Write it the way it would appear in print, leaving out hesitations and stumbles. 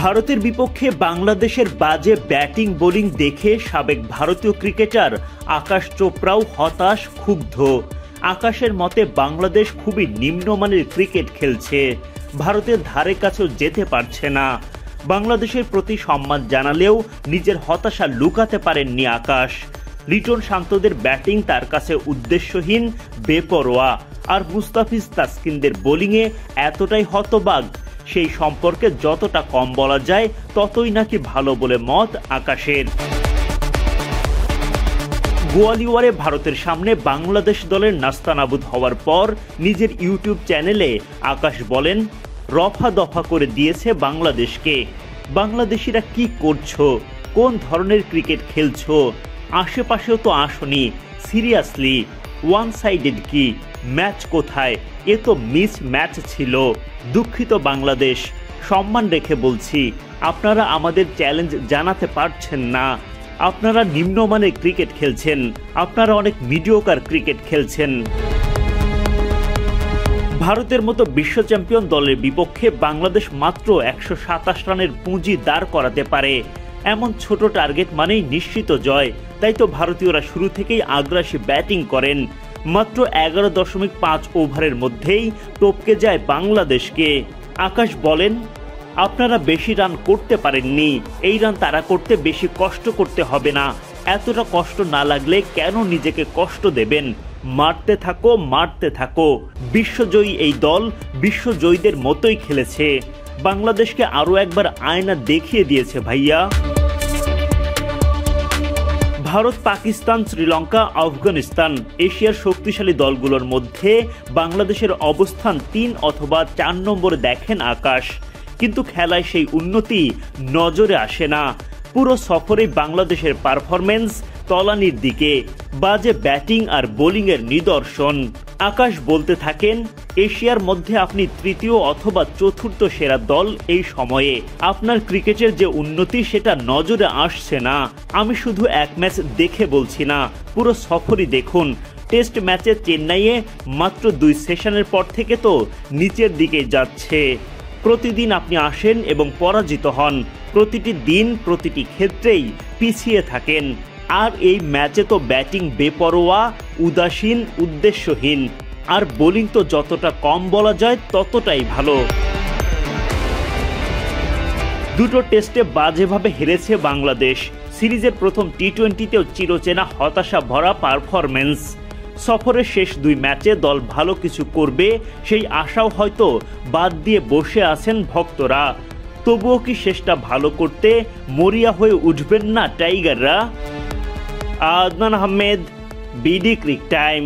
ভারতের বিপক্ষে বাংলাদেশের বাজে ব্যাটিং বোলিং দেখে সাবেক ভারতীয় ক্রিকেটার আকাশ চোপড়াও হতাশ, ক্ষুব্ধ। আকাশের মতে বাংলাদেশ খুবই নিম্নমানের ক্রিকেট খেলছে, ভারতের ধারে কাছেও যেতে পারছে না। বাংলাদেশের প্রতি সম্মান জানালেও নিজের হতাশা লুকাতে পারেননি আকাশ। লিটন শান্তদের ব্যাটিং তার কাছে উদ্দেশ্যহীন, বেপরোয়া, আর মুস্তাফিজ তাসকিনদের বোলিংয়ে এতটাই হতবাক, সেই সম্পর্কে যতটা কম বলা যায় ততই নাকি ভালো বলে মত আকাশের। গোয়ালিয়রে ভারতের সামনে বাংলাদেশ দলের নাস্তানাবুদ হওয়ার পর নিজের ইউটিউব চ্যানেলে আকাশ বলেন, রফা দফা করে দিয়েছে বাংলাদেশকে। বাংলাদেশিরা কি করছো, কোন ধরনের ক্রিকেট খেলছো, আশেপাশেও তো আসনি, সিরিয়াসলি ওয়ান সাইডেড কি, ম্যাচ কোথায়, এ তো মিস ম্যাচ ছিল। দুঃখিত বাংলাদেশ, সম্মান রেখে বলছি, আপনারা আমাদের চ্যালেঞ্জ জানাতে পারছেন না। আপনারা নিম্নমানের ক্রিকেট খেলছেন, আপনারা অনেক মিডিওকার ক্রিকেট খেলছেন। ভারতের মতো বিশ্ব চ্যাম্পিয়ন দলের বিপক্ষে বাংলাদেশ মাত্র 127 রানের পুঁজি দাঁড় করাতে পারে। এমন ছোট টার্গেট মানেই নিশ্চিত জয়, তাই তো ভারতীয়রা শুরু থেকেই আগ্রাসী ব্যাটিং করেন। মাত্র 11.5 ওভারের মধ্যেই টপকে যায় বাংলাদেশকে। আকাশ বলেন, আপনারা বেশি রান করতে পারেননি, এই রান তারা করতে বেশি কষ্ট করতে হবে না। এতটা কষ্ট না লাগলে কেন নিজেকে কষ্ট দেবেন? মারতে থাকো, মারতে থাকো। বিশ্বজয়ী এই দল বিশ্বজয়ীদের মতোই খেলেছে, বাংলাদেশকে আরো একবার আয়না দেখিয়ে দিয়েছে ভাইয়া। ভারত, পাকিস্তান, শ্রীলঙ্কা, আফগানিস্তান এশিয়ার শক্তিশালী দলগুলোর মধ্যে বাংলাদেশের অবস্থান 3 অথবা 4 নম্বরে দেখেন আকাশ, কিন্তু খেলায় সেই উন্নতি নজরে আসে না। পুরো সফরে বাংলাদেশের পারফরমেন্স তলানির দিকে, বাজে ব্যাটিং আর বোলিংয়ের নিদর্শন। আকাশ বলতে থাকেন, এশিয়ার মধ্যে আপনি তৃতীয় অথবা চতুর্থ সেরা দল এই সময়ে। আপনার ক্রিকেটের যে উন্নতি সেটা নজরে আসছে না। আমি শুধু এক ম্যাচ দেখে বলছি না, পুরো সফরই দেখুন। টেস্ট ম্যাচে চেন্নাইয়ে মাত্র 2 সেশনের পর থেকে তো নিচের দিকে যাচ্ছে। প্রতিদিন আপনি আসেন এবং পরাজিত হন, প্রতিটি দিন প্রতিটি ক্ষেত্রেই পিছিয়ে থাকেন। আর এই ম্যাচে তো ব্যাটিং বেপরোয়া, উদাসীন, উদ্দেশ্যহীন, আর বোলিং তো যতটা কম বলা যায় ততটাই ভালো। দুটো টেস্টে বাজেভাবে হেরেছে বাংলাদেশ। সিরিজের প্রথম টি-20তেও চিরচেনা হতাশা ভরা পারফরমেন্স। সফরের শেষ 2 ম্যাচে দল ভালো কিছু করবে সেই আশাও হয়তো বাদ দিয়ে বসে আছেন ভক্তরা। তবুও কি শেষটা ভালো করতে মরিয়া হয়ে উঠবেন না টাইগাররা? Adnan Ahmed, BD cric time.